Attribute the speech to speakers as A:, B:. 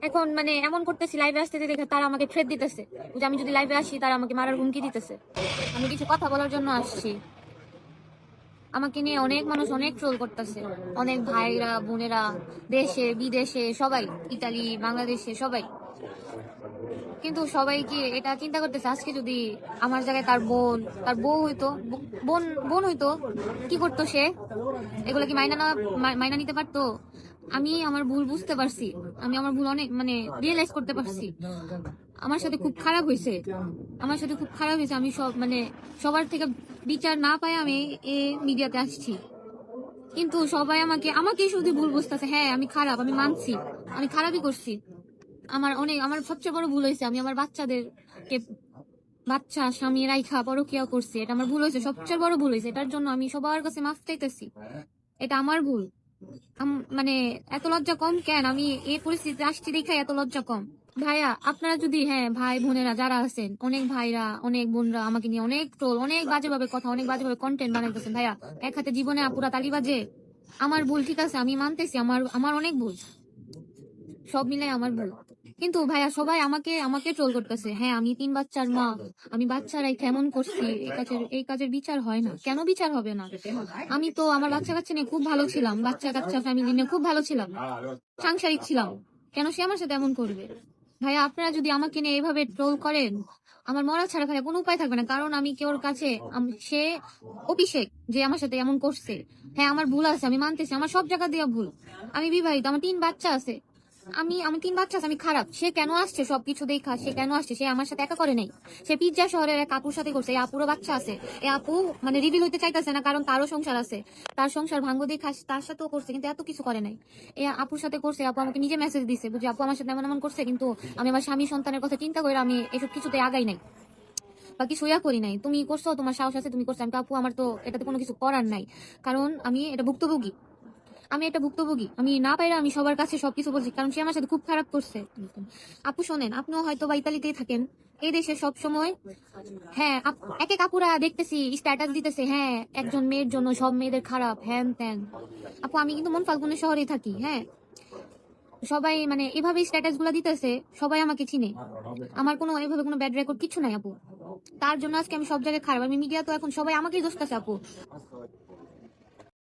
A: এখন মানে এমন করতেছি লাইভে আসতে দেখে তারা আমাকে থ্রেট দিতেছে যে আমি যদি লাইভে আসি তারা আমাকে মারার হুমকি দিতেছে। আমি কিছু কথা বলার জন্য আসছি। আমাকে নিয়ে অনেক মানুষ অনেক ট্রোল করতেছে, অনেক ভাইরা বোনেরা, দেশে বিদেশে সবাই, ইতালি বাংলাদেশে সবাই। কিন্তু সবাই কি এটা চিন্তা করতেছে আজকে যদি আমার জায়গায় তার বউ হইতো, বোন বোন হইতো, কি করতো সে? এগুলো কি মাইনা নিতে পারতো? আমি আমার ভুল বুঝতে পারছি, আমি আমার ভুল অনেক মানে রিয়েলাইজ করতে পারছি। আমার সাথে খুব খারাপ হয়েছে, আমি সব মানে সবার থেকে বিচার না পাই আমি এ মিডিয়াতে আসছি। কিন্তু সবাই আমাকে শুধু ভুল বুঝতেছে। হ্যাঁ আমি খারাপ, আমি মানছি, আমি খারাপই করছি। আমার সবচেয়ে বড় ভুল হয়েছে আমি আমার বাচ্চাদেরকে বাচ্চা স্বামী রাইখা পরকিয়া করছি। এটা আমার ভুল হয়েছে, সবচেয়ে বড় ভুল হয়েছে। এটার জন্য আমি সবার কাছে মাফ চাইতেছি। এটা আমার ভুল। মানে এত লজ্জা কম কেন? আমি এই পরিস্থিতিতে আসছি দেখাই এত লজ্জা কম। ভাইয়া আপনারা যদি, হ্যাঁ ভাই বোনেরা যারা আছেন, অনেক ভাইরা অনেক বোনরা আমাকে নিয়ে অনেক ট্রোল, অনেক বাজেভাবে কথা, অনেক বাজেভাবে কন্টেন্ট বানাইতেছেন। ভাইয়া এক হাতে জীবনে আপুরা তালি বাজে। আমার ভুল, ঠিক আছে, আমি মানতেছি আমার আমার অনেক ভুল, সব মিলাই আমার ভুল। কিন্তু ভাইয়া সবাই আমাকে আমাকে ট্রোল করতেছে। হ্যাঁ আমি 3 বাচ্চার মা, আমি বাচ্চারাই কেমন করছি, এই কাজের বিচার হয় না কেন? বিচার হবে না? আমি তো আমার বাচ্চা কাচ্চা নিয়ে খুব ভালো ছিলাম, বাচ্চা কাচ্চা ফ্যামিলি নিয়ে খুব ভালো ছিলাম, সাংসারিক ছিলাম, কেন সে আমার সাথে এমন করবে? ভাইয়া আপনারা যদি আমাকে নিয়ে এইভাবে ট্রোল করেন, আমার মরা ছাড়া ভাইয়া কোনো উপায় থাকবে না। কারণ আমি কেউর কাছে সে অভিষেক যে আমার সাথে এমন করছে। হ্যাঁ আমার ভুল আছে, আমি মানতেছি, আমার সব জায়গা দিয়ে ভুল। আমি বিবাহিত, আমার 3 বাচ্চা আছে। আমি 3 বাচ্চা আছে, আমি খারাপ। সে কেন আসছে সবকিছু দেখা? সে কেন আসছে? সে আমার সাথে একা করে নাই, সে পিজ্জা শহরের এক আপুর সাথে করছে। এই আপুরও বাচ্চা আছে। এই আপু মানে রিভিল হইতে চাইতেছে না, কারণ তারও সংসার আছে, তার সংসার ভাঙ্গ দেখা তার সাথেও করছে, কিন্তু এত কিছু করে নাই। এই আপুর সাথে করছে। আপু আমাকে নিজে মেসেজ দিছে, বুঝি আপু আমার সাথে এমন এমন করছে, কিন্তু আমি আমার স্বামী সন্তানের কথা চিন্তা করে আমি এসব কিছুতে আগাই নাই বা কিছু করি নাই। তুমি করছো, তোমার সাহস আছে, তুমি করছো। আমি তো আপু আমার তো এটাতে কোনো কিছু করার নাই, কারণ আমি এটা ভুক্তভোগী। আমি না পাইরা আমি সবার কাছে সবকিছু বলছি, কারণ সে আমার সাথে খুব খারাপ করছে। আপু শোনেন, আপনিও হয়তো বা ইতালিতেই থাকেন, এই দেশে সব সময়, হ্যাঁ এক এক আপুরা দেখতেছি স্ট্যাটাস দিতেছে, হ্যাঁ একজন মেয়ের জন্য সব মেয়েদের খারাপ, হ্যান ত্যান। আপু আমি কিন্তু মন ফাল্গুনের শহরেই থাকি, হ্যাঁ সবাই মানে এভাবে স্ট্যাটাস গুলা দিতেছে, সবাই আমাকে চিনে, আমার কোনো এভাবে কোনো ব্যাড রেকর্ড কিছু নাই আপু। তার জন্য আজকে আমি সব জায়গায় খারাপ, আমি মিডিয়া তো এখন সবাই আমাকেই দোষতেছে আপু।